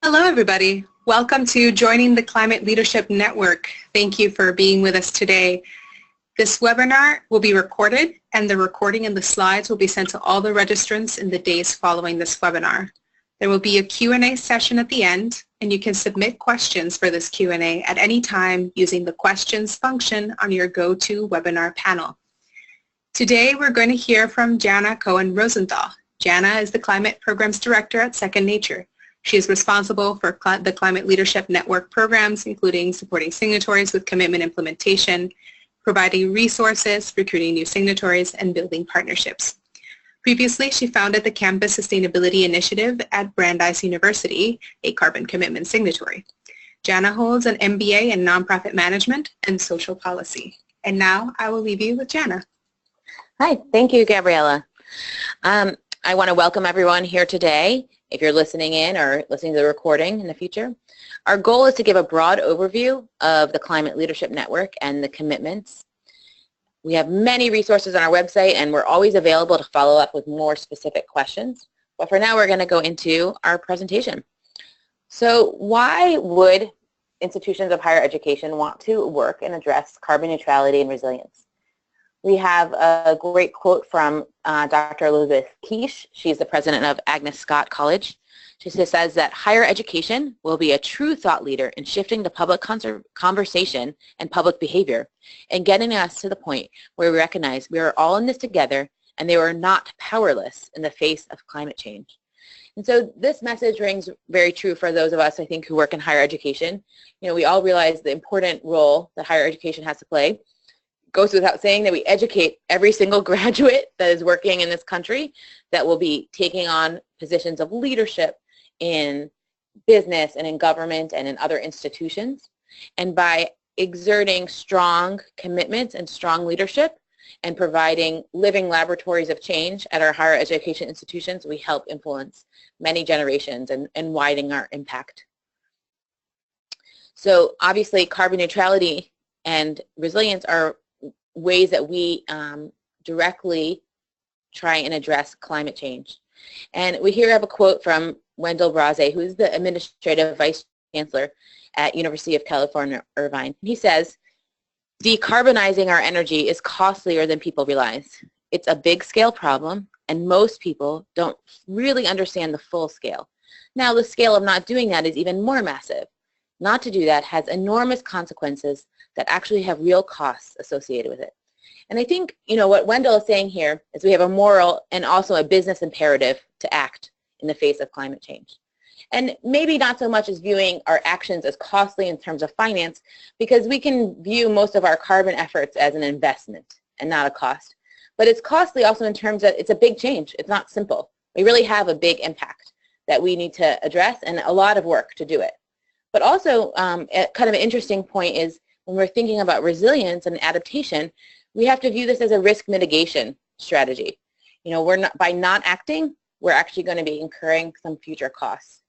Hello, everybody. Welcome to joining the Climate Leadership Network. Thank you for being with us today. This webinar will be recorded, and the recording and the slides will be sent to all the registrants in the days following this webinar. There will be a Q&A session at the end, and you can submit questions for this Q&A at any time using the questions function on your GoToWebinar panel. Today, we're going to hear from Jana Cohen-Rosenthal. Jana is the Climate Programs Director at Second Nature. She is responsible for the Climate Leadership Network programs, including supporting signatories with commitment implementation, providing resources, recruiting new signatories, and building partnerships. Previously, she founded the Campus Sustainability Initiative at Brandeis University, a carbon commitment signatory. Jana holds an MBA in Nonprofit Management and Social Policy. And now I will leave you with Jana. Hi, thank you, Gabriella. I want to welcome everyone here today. If you're listening in or listening to the recording in the future, our goal is to give a broad overview of the Climate Leadership Network and the commitments. We have many resources on our website, and we're always available to follow up with more specific questions. But for now, we're going to go into our presentation. So why would institutions of higher education want to work and address carbon neutrality and resilience? We have a great quote from Dr. Elizabeth Quiche. She's the president of Agnes Scott College. She says that higher education will be a true thought leader in shifting the public conversation and public behavior and getting us to the point where we recognize we are all in this together and they are not powerless in the face of climate change. And so this message rings very true for those of us, I think, who work in higher education. You know, we all realize the important role that higher education has to play. Goes without saying that we educate every single graduate that is working in this country that will be taking on positions of leadership in business and in government and in other institutions. And by exerting strong commitments and strong leadership and providing living laboratories of change at our higher education institutions, we help influence many generations and widen our impact. So obviously carbon neutrality and resilience are ways that we directly try and address climate change. And we here have a quote from Wendell Braze, who is the Administrative Vice Chancellor at University of California, Irvine. He says, "Decarbonizing our energy is costlier than people realize. It's a big-scale problem, and most people don't really understand the full scale. Now, the scale of not doing that is even more massive. Not to do that has enormous consequences that actually have real costs associated with it." And I think, you know, what Wendell is saying here is we have a moral and also a business imperative to act in the face of climate change. And maybe not so much as viewing our actions as costly in terms of finance, because we can view most of our carbon efforts as an investment and not a cost. But it's costly also in terms that it's a big change. It's not simple. We really have a big impact that we need to address and a lot of work to do it. But also, kind of an interesting point is when we're thinking about resilience and adaptation, we have to view this as a risk mitigation strategy. You know, by not acting, we're actually going to be incurring some future costs.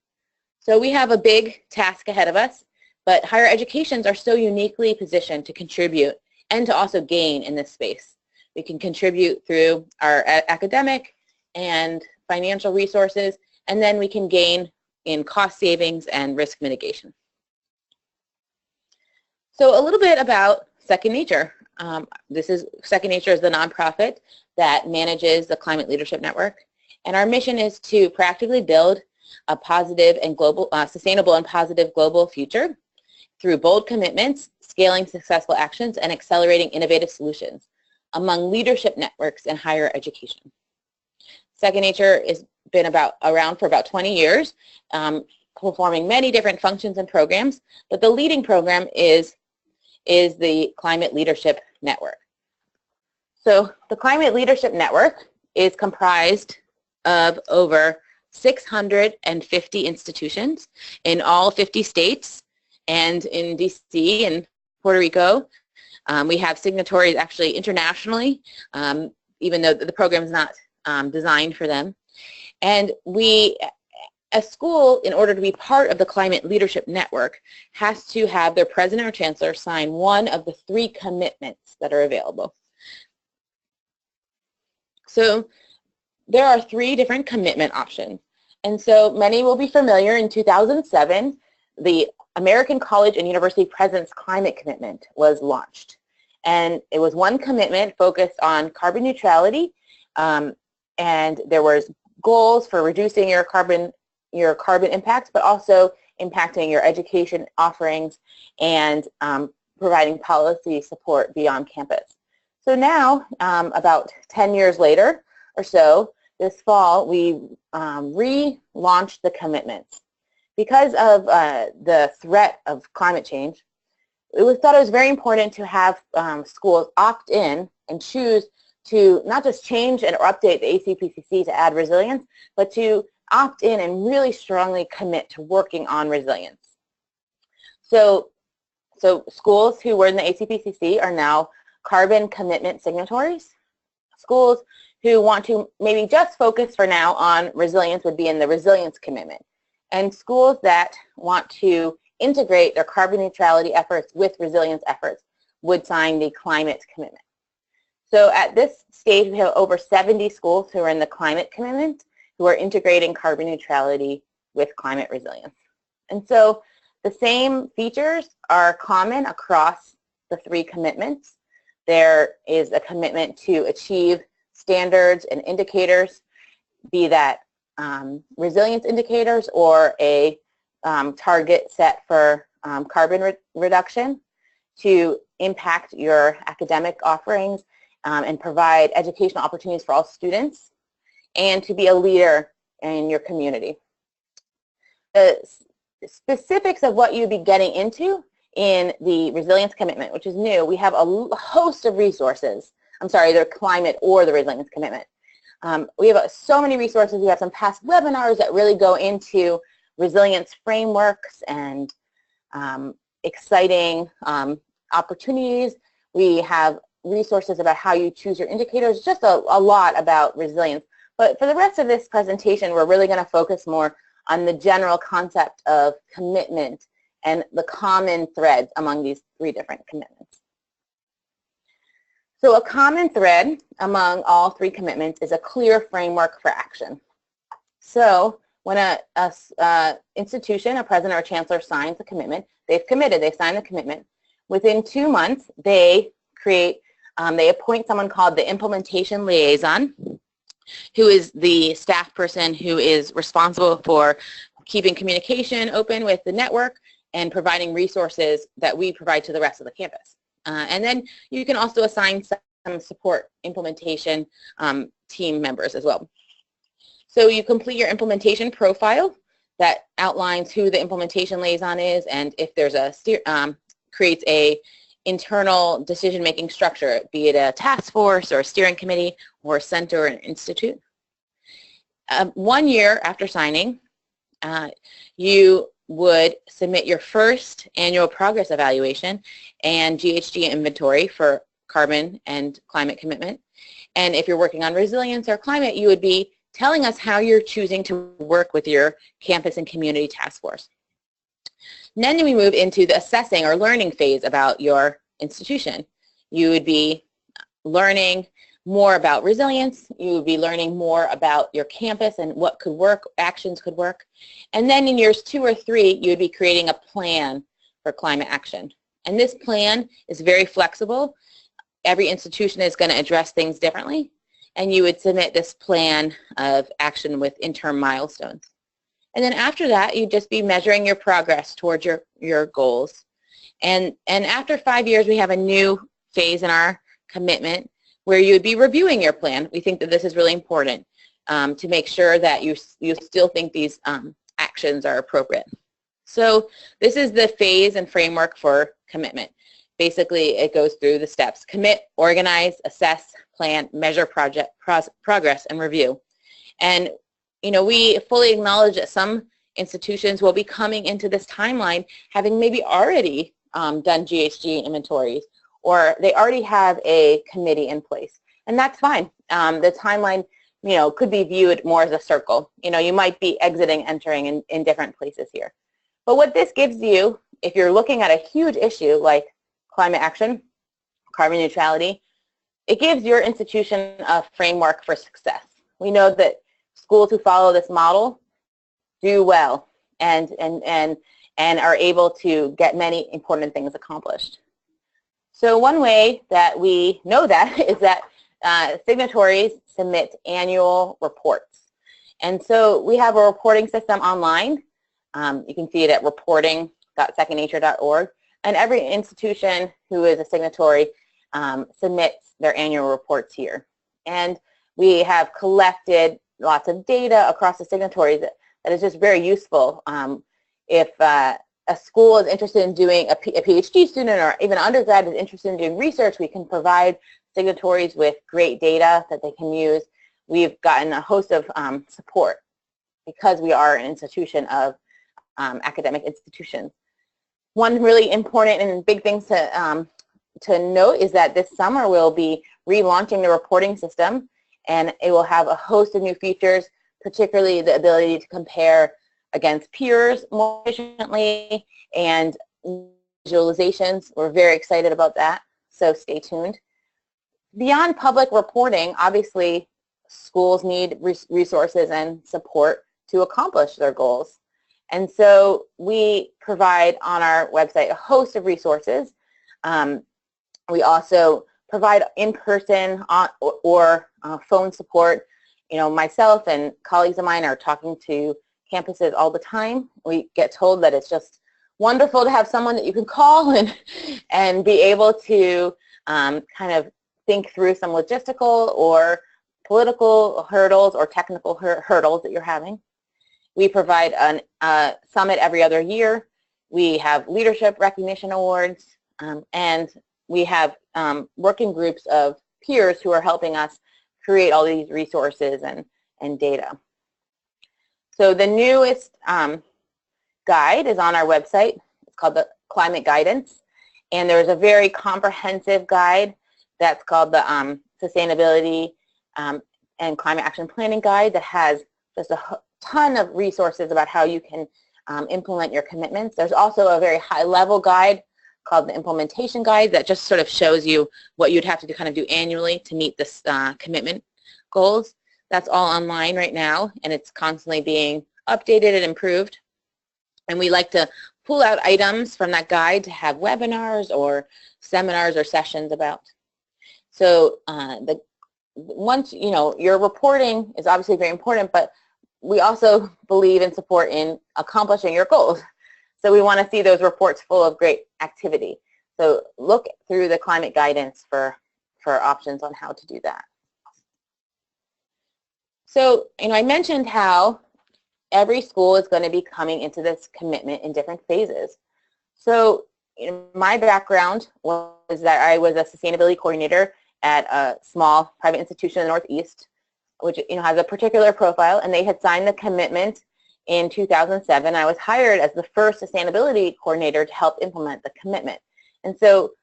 So we have a big task ahead of us, but higher educations are so uniquely positioned to contribute and to also gain in this space. We can contribute through our academic and financial resources, and then we can gain in cost savings and risk mitigation. So a little bit about Second Nature. Second Nature is the nonprofit that manages the Climate Leadership Network, and our mission is to proactively build a positive and global, sustainable and positive global future through bold commitments, scaling successful actions, and accelerating innovative solutions among leadership networks in higher education. Second Nature has been around for about 20 years, performing many different functions and programs, but the leading program is the Climate Leadership Network. So the Climate Leadership Network is comprised of over 650 institutions in all 50 states and in DC and Puerto Rico. We have signatories actually internationally, even though the program is not designed for them. And a school, in order to be part of the Climate Leadership Network, has to have their president or chancellor sign one of the 3 commitments that are available. So there are 3 different commitment options. And so many will be familiar. In 2007, the American College and University President's Climate Commitment was launched. And it was one commitment focused on carbon neutrality, and there was goals for reducing your carbon impacts, but also impacting your education offerings and providing policy support beyond campus. So now, about 10 years later or so, this fall, we relaunched the commitments. Because of the threat of climate change, we thought it was very important to have schools opt in and choose to not just change and update the ACPCC to add resilience, but to opt in and really strongly commit to working on resilience. So schools who were in the ACPCC are now carbon commitment signatories. Schools who want to maybe just focus for now on resilience would be in the resilience commitment. And schools that want to integrate their carbon neutrality efforts with resilience efforts would sign the climate commitment. So at this stage, we have over 70 schools who are in the climate commitment who are integrating carbon neutrality with climate resilience. And so the same features are common across the three commitments. There is a commitment to achieve standards and indicators, be that resilience indicators or a target set for carbon reduction, to impact your academic offerings and provide educational opportunities for all students, and to be a leader in your community. The specifics of what you'd be getting into in the resilience commitment, which is new, we have a host of resources. I'm sorry, the climate or the resilience commitment. We have so many resources. We have some past webinars that really go into resilience frameworks and exciting opportunities. We have resources about how you choose your indicators, just a lot about resilience. But for the rest of this presentation, we're really going to focus more on the general concept of commitment and the common threads among these three different commitments. So a common thread among all three commitments is a clear framework for action. So when an institution, a president or a chancellor signs a commitment, they've committed, they've signed the commitment. Within 2 months, they appoint someone called the implementation liaison, who is the staff person who is responsible for keeping communication open with the network and providing resources that we provide to the rest of the campus. And then you can also assign some support implementation team members as well. So you complete your implementation profile that outlines who the implementation liaison is, and if there's creates a internal decision-making structure, be it a task force or a steering committee or a center or an institute. 1 year after signing, you would submit your first annual progress evaluation and GHG inventory for carbon and climate commitment. And if you're working on resilience or climate, you would be telling us how you're choosing to work with your campus and community task force. And then we move into the assessing or learning phase about your institution. You would be learning more about resilience. You would be learning more about your campus and what could work, actions could work. And then in years 2 or 3, you would be creating a plan for climate action. And this plan is very flexible. Every institution is going to address things differently. And you would submit this plan of action with interim milestones. And then after that, you'd just be measuring your progress towards your goals. And after 5 years, we have a new phase in our commitment where you would be reviewing your plan. We think that this is really important to make sure that you still think these actions are appropriate. So this is the phase and framework for commitment. Basically, it goes through the steps: commit, organize, assess, plan, measure progress, and review. And we fully acknowledge that some institutions will be coming into this timeline having maybe already done GHG inventories, or they already have a committee in place. And that's fine. The timeline, could be viewed more as a circle. You might be exiting, entering in different places here. But what this gives you, if you're looking at a huge issue like climate action, carbon neutrality, it gives your institution a framework for success. We know that schools who follow this model do well and are able to get many important things accomplished. So one way that we know that is that signatories submit annual reports. And so we have a reporting system online. You can see it at reporting.secondnature.org. And every institution who is a signatory submits their annual reports here. And we have collected lots of data across the signatories that is just very useful. If a school is interested in doing, a PhD student or even an undergrad is interested in doing research, we can provide signatories with great data that they can use. We've gotten a host of support because we are an institution of academic institutions. One really important and big thing to note is that this summer we'll be relaunching the reporting system, and it will have a host of new features, particularly the ability to compare against peers more efficiently and visualizations. We're very excited about that, so stay tuned. Beyond public reporting, obviously schools need resources and support to accomplish their goals. And so we provide on our website a host of resources. We also provide in-person or phone support. You know, myself and colleagues of mine are talking to campuses all the time. We get told that it's just wonderful to have someone that you can call and be able to kind of think through some logistical or political hurdles or technical hurdles that you're having. We provide a summit every other year. We have leadership recognition awards, and we have working groups of peers who are helping us create all these resources and data. So the newest guide is on our website. It's called the Climate Guidance, and there's a very comprehensive guide that's called the Sustainability and Climate Action Planning Guide that has just a ton of resources about how you can implement your commitments. There's also a very high-level guide called the Implementation Guide that just sort of shows you what you'd have to kind of do annually to meet this commitment goals. That's all online right now, and it's constantly being updated and improved. And we like to pull out items from that guide to have webinars or seminars or sessions about. So once, you know, your reporting is obviously very important, but we also believe in support in accomplishing your goals. So we want to see those reports full of great activity. So look through the climate guidance for options on how to do that. So, you know, I mentioned how every school is going to be coming into this commitment in different phases. So, you know, my background was that I was a sustainability coordinator at a small private institution in the Northeast, which, you know, has a particular profile, and they had signed the commitment in 2007. I was hired as the first sustainability coordinator to help implement the commitment. And so,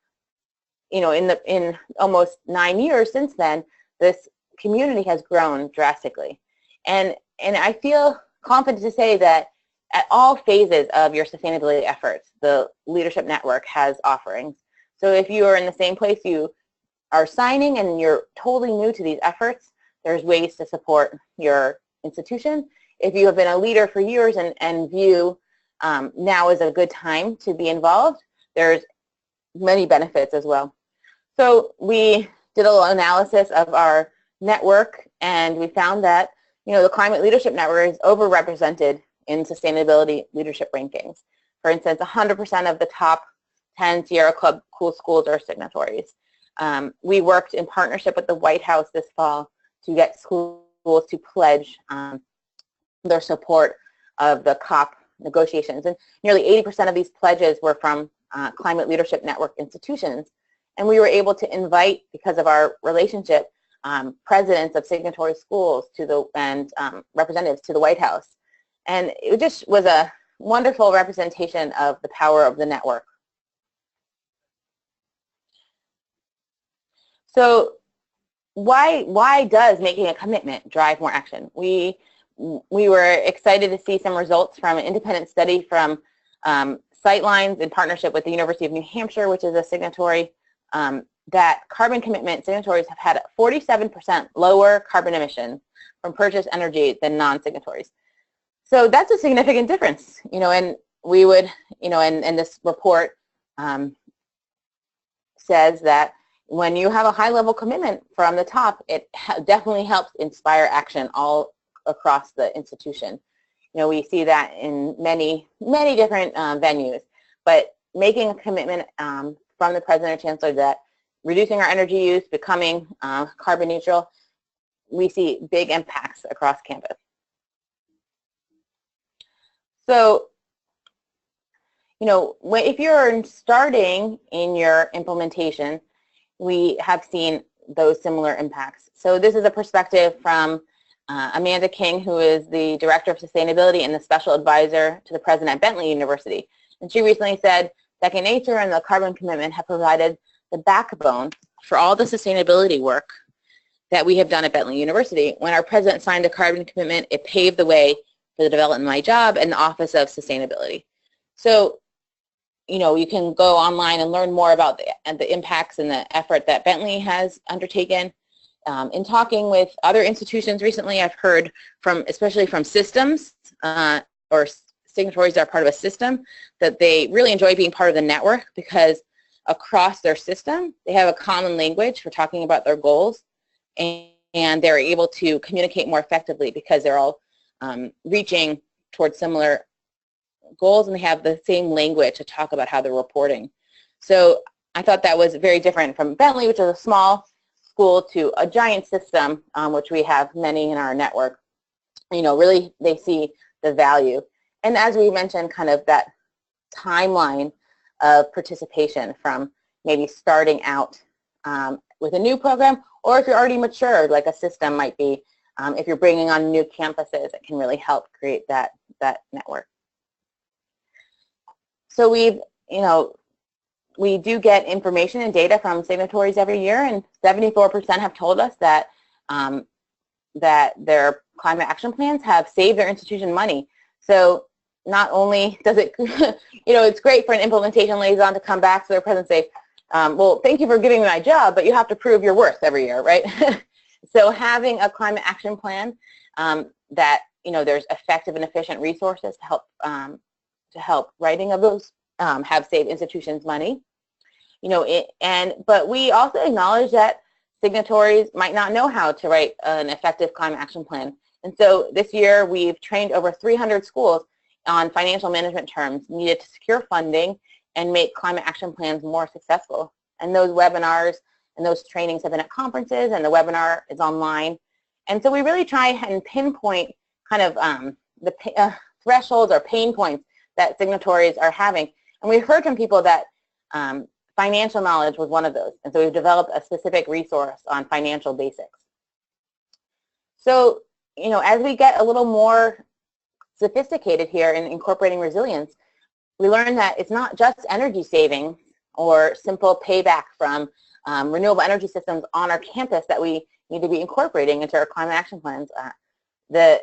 you know, in almost 9 years since then, this community has grown drastically. And I feel confident to say that at all phases of your sustainability efforts, the Leadership Network has offerings. So if you are in the same place you are signing and you're totally new to these efforts, there's ways to support your institution. If you have been a leader for years and view now is a good time to be involved, there's many benefits as well. So we did a little analysis of our network, and we found that, you know, the Climate Leadership Network is overrepresented in sustainability leadership rankings. For instance, 100% of the top 10 Sierra Club cool schools are signatories. We worked in partnership with the White House this fall to get schools to pledge their support of the COP negotiations. And nearly 80% of these pledges were from Climate Leadership Network institutions. And we were able to invite, because of our relationship, presidents of signatory schools and representatives to the White House. And it just was a wonderful representation of the power of the network. So why does making a commitment drive more action? We were excited to see some results from an independent study from Sightlines in partnership with the University of New Hampshire, which is a signatory, that carbon commitment signatories have had 47% lower carbon emissions from purchased energy than non-signatories. So that's a significant difference, and we would, and this report says that when you have a high-level commitment from the top, it definitely helps inspire action all across the institution. We see that in many, many different venues, but making a commitment from the President or Chancellor that reducing our energy use, becoming carbon neutral, we see big impacts across campus. So, if you're starting in your implementation, we have seen those similar impacts. So this is a perspective from Amanda King, who is the Director of Sustainability and the Special Advisor to the President at Bentley University. And she recently said, Second Nature and the carbon commitment have provided the backbone for all the sustainability work that we have done at Bentley University. When our President signed a carbon commitment, it paved the way for the development of my job and the Office of Sustainability. So, you can go online and learn more about the impacts and the effort that Bentley has undertaken. In talking with other institutions recently, I've heard especially from systems or signatories that are part of a system, that they really enjoy being part of the network because across their system, they have a common language for talking about their goals, and they're able to communicate more effectively because they're all reaching towards similar goals, and they have the same language to talk about how they're reporting. So I thought that was very different from Bentley, which is a small school, to a giant system, which we have many in our network. Really they see the value. And as we mentioned, kind of that timeline of participation from maybe starting out with a new program, or if you're already mature, like a system might be, if you're bringing on new campuses, it can really help create that network. So we do get information and data from signatories every year, and 74% have told us that that their climate action plans have saved their institution money. So not only does it, it's great for an implementation liaison to come back to their president and say, well, thank you for giving me my job, but you have to prove your worth every year, right? So having a climate action plan that, there's effective and efficient resources to help writing of those have saved institutions money. But we also acknowledge that signatories might not know how to write an effective climate action plan. And so this year we've trained over 300 schools on financial management terms needed to secure funding and make climate action plans more successful. And those webinars and those trainings have been at conferences, and the webinar is online. And so we really try and pinpoint kind of the thresholds or pain points that signatories are having. And we've heard from people that financial knowledge was one of those. And so we've developed a specific resource on financial basics. So, as we get a little more sophisticated here in incorporating resilience, we learn that it's not just energy savings or simple payback from renewable energy systems on our campus that we need to be incorporating into our climate action plans.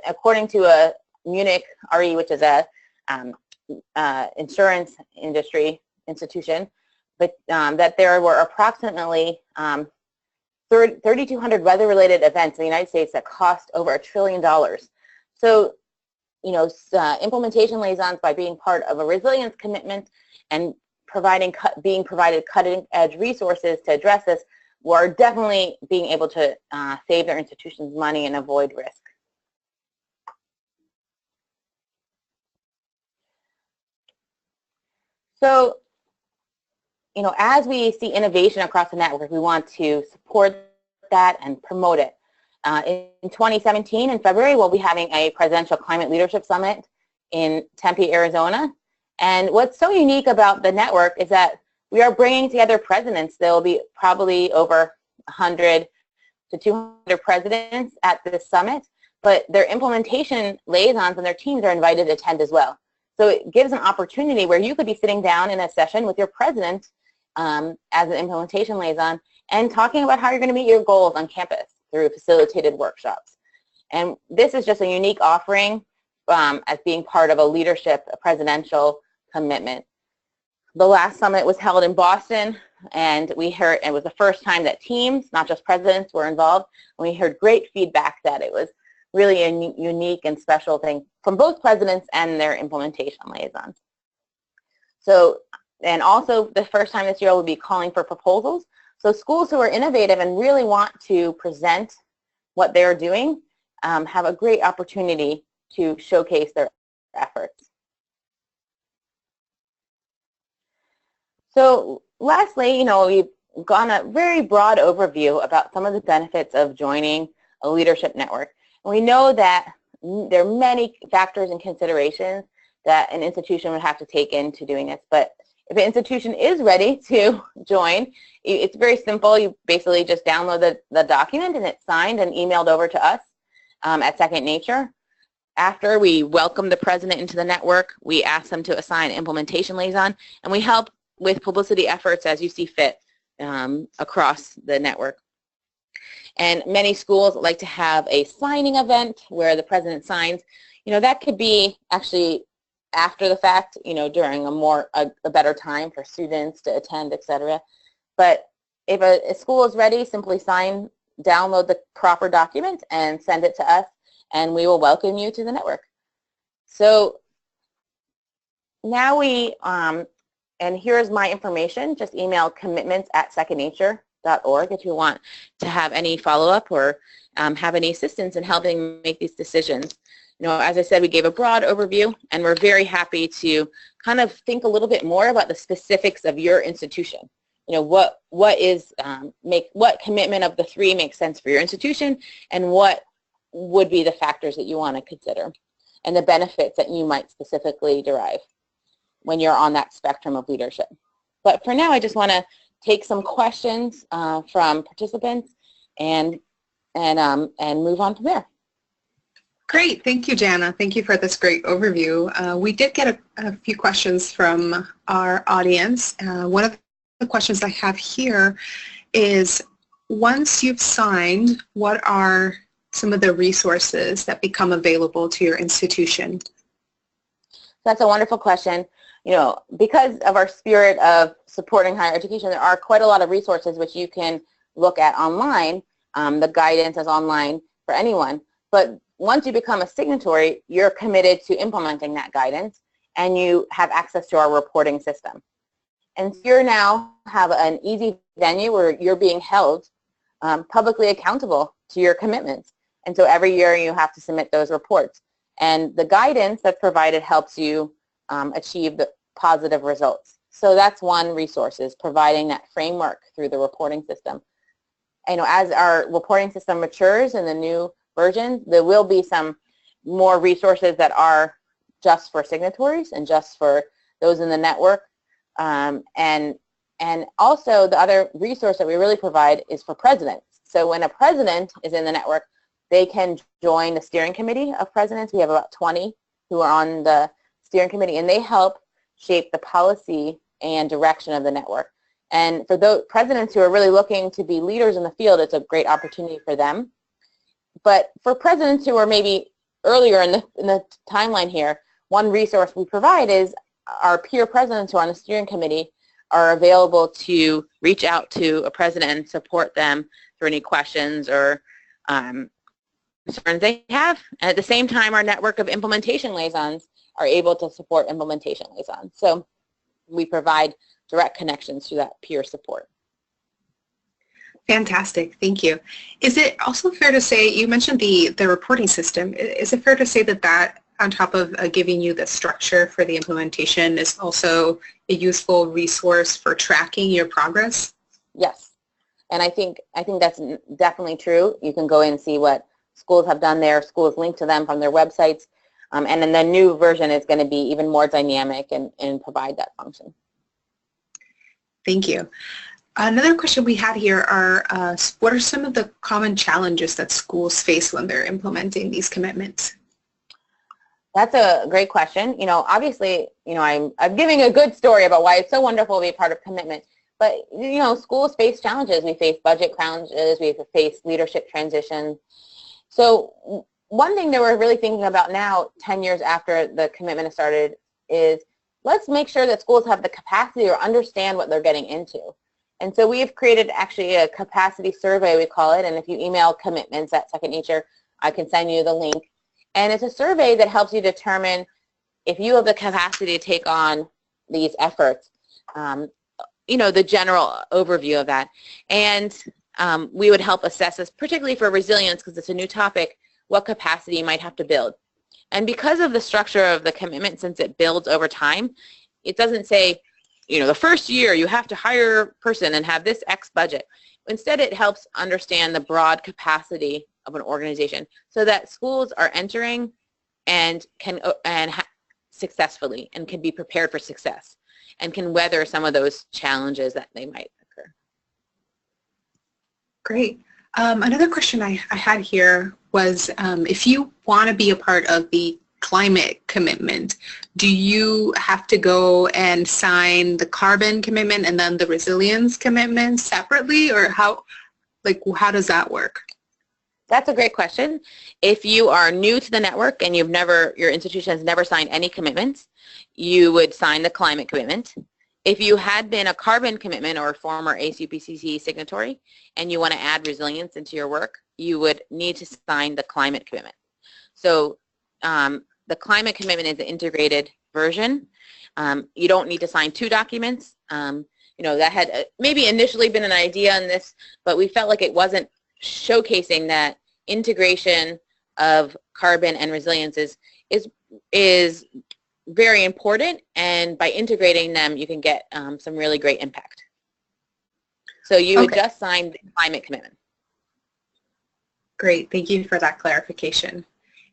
According to a Munich RE, which is a insurance industry institution, but that there were approximately 3,200 weather-related events in the United States that cost over $1 trillion. So, implementation liaisons, by being part of a resilience commitment and being provided cutting-edge resources to address this, were definitely being able to save their institutions money and avoid risk. So, as we see innovation across the network, we want to support that and promote it. In 2017, in February, we'll be having a Presidential Climate Leadership Summit in Tempe, Arizona. And what's so unique about the network is that we are bringing together presidents. There will be probably over 100 to 200 presidents at this summit, but their implementation liaisons and their teams are invited to attend as well. So it gives an opportunity where you could be sitting down in a session with your president as an implementation liaison and talking about how you're going to meet your goals on campus through facilitated workshops. And this is just a unique offering as being part of a presidential commitment. The last summit was held in Boston, and we heard it was the first time that teams, not just presidents, were involved. And we heard great feedback that it was really a unique and special thing from both presidents and their implementation liaisons. So, and also the first time this year we'll be calling for proposals. So schools who are innovative and really want to present what they're doing have a great opportunity to showcase their efforts. So lastly, we've gone a very broad overview about some of the benefits of joining a leadership network. And we know that there are many factors and considerations that an institution would have to take into doing this. But if an institution is ready to join, it's very simple. You basically just download the document and it's signed and emailed over to us at Second Nature. After we welcome the president into the network, we ask them to assign an implementation liaison, and we help with publicity efforts as you see fit across the network. And many schools like to have a signing event where the president signs. That could be actually after the fact, during a better time for students to attend, etc. But if a school is ready, simply download the proper document and send it to us, and we will welcome you to the network. So now and here's my information. Just email commitments@secondnature.org if you want to have any follow-up or have any assistance in helping make these decisions. As I said, we gave a broad overview, and we're very happy to kind of think a little bit more about the specifics of your institution. What commitment of the three makes sense for your institution, and what would be the factors that you want to consider, and the benefits that you might specifically derive when you're on that spectrum of leadership. But for now, I just want to take some questions from participants and move on from there. Great. Thank you, Jana. Thank you for this great overview. We did get a few questions from our audience. One of the questions I have here is, once you've signed, what are some of the resources that become available to your institution? That's a wonderful question. Because of our spirit of supporting higher education, there are quite a lot of resources which you can look at online. The guidance is online for anyone. But once you become a signatory, you're committed to implementing that guidance, and you have access to our reporting system. And so you now have an easy venue where you're being held publicly accountable to your commitments. And so every year you have to submit those reports. And the guidance that's provided helps you achieve the positive results. So that's one resource, is providing that framework through the reporting system. As our reporting system matures in the new version, there will be some more resources that are just for signatories and just for those in the network. And also the other resource that we really provide is for presidents. So when a president is in the network, they can join the steering committee of presidents. We have about 20 who are on the steering committee, and they help shape the policy and direction of the network. And for those presidents who are really looking to be leaders in the field, it's a great opportunity for them. But for presidents who are maybe earlier in the timeline here, one resource we provide is our peer presidents who are on the steering committee are available to reach out to a president and support them for any questions or concerns they have. And at the same time, our network of implementation liaisons are able to support implementation liaisons. So we provide direct connections to that peer support. Fantastic. Thank you. Is it also fair to say, you mentioned the reporting system, is it fair to say that on top of giving you the structure for the implementation is also a useful resource for tracking your progress? Yes. And I think that's definitely true. You can go in and see what schools have done there. Schools link to them from their websites. And then the new version is going to be even more dynamic and provide that function. Thank you. Another question we had here are, what are some of the common challenges that schools face when they're implementing these commitments? That's a great question. Obviously, I'm giving a good story about why it's so wonderful to be a part of commitment. But, schools face challenges. We face budget challenges. We face leadership transitions. So one thing that we're really thinking about now, 10 years after the commitment has started, is let's make sure that schools have the capacity or understand what they're getting into. And so we've created actually a capacity survey, we call it, and if you email commitments@secondnature, I can send you the link. And it's a survey that helps you determine if you have the capacity to take on these efforts, you know, the general overview of that. And we would help assess this, particularly for resilience, because it's a new topic, what capacity you might have to build. And because of the structure of the commitment, since it builds over time, it doesn't say, you know, the first year you have to hire a person and have this X budget. Instead, it helps understand the broad capacity of an organization so that schools are entering and can successfully and can be prepared for success and can weather some of those challenges that they might occur. Great. Another question I had here was if you want to be a part of the climate commitment, do you have to go and sign the carbon commitment and then the resilience commitment separately, or how does that work? That's a great question. If you are new to the network and your institution has never signed any commitments, you would sign the climate commitment. If you had been a carbon commitment or a former ACPCC signatory and you want to add resilience into your work, you would need to sign the climate commitment. So the climate commitment is the integrated version. You don't need to sign two documents. You know, that had maybe initially been an idea in this, but we felt like it wasn't showcasing that integration of carbon and resilience is very important, and by integrating them you can get some really great impact. So you would just sign the climate commitment. Great, thank you for that clarification.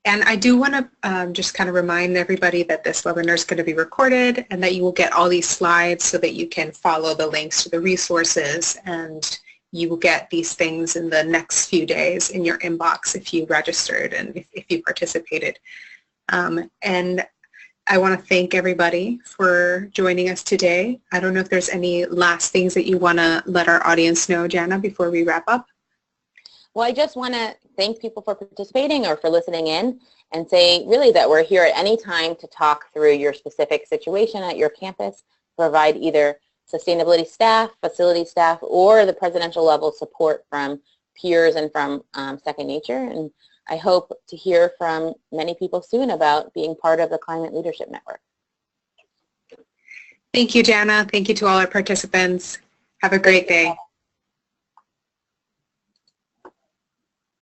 And I do want to just kind of remind everybody that this webinar is going to be recorded and that you will get all these slides so that you can follow the links to the resources, and you will get these things in the next few days in your inbox if you registered and if you participated. And I want to thank everybody for joining us today. I don't know if there's any last things that you want to let our audience know, Jana, before we wrap up. Well, I just want to thank people for participating or for listening in, and say really that we're here at any time to talk through your specific situation at your campus, provide either sustainability staff, facility staff, or the presidential level support from peers and from Second Nature. And I hope to hear from many people soon about being part of the Climate Leadership Network. Thank you, Jana. Thank you to all our participants. Have a great day.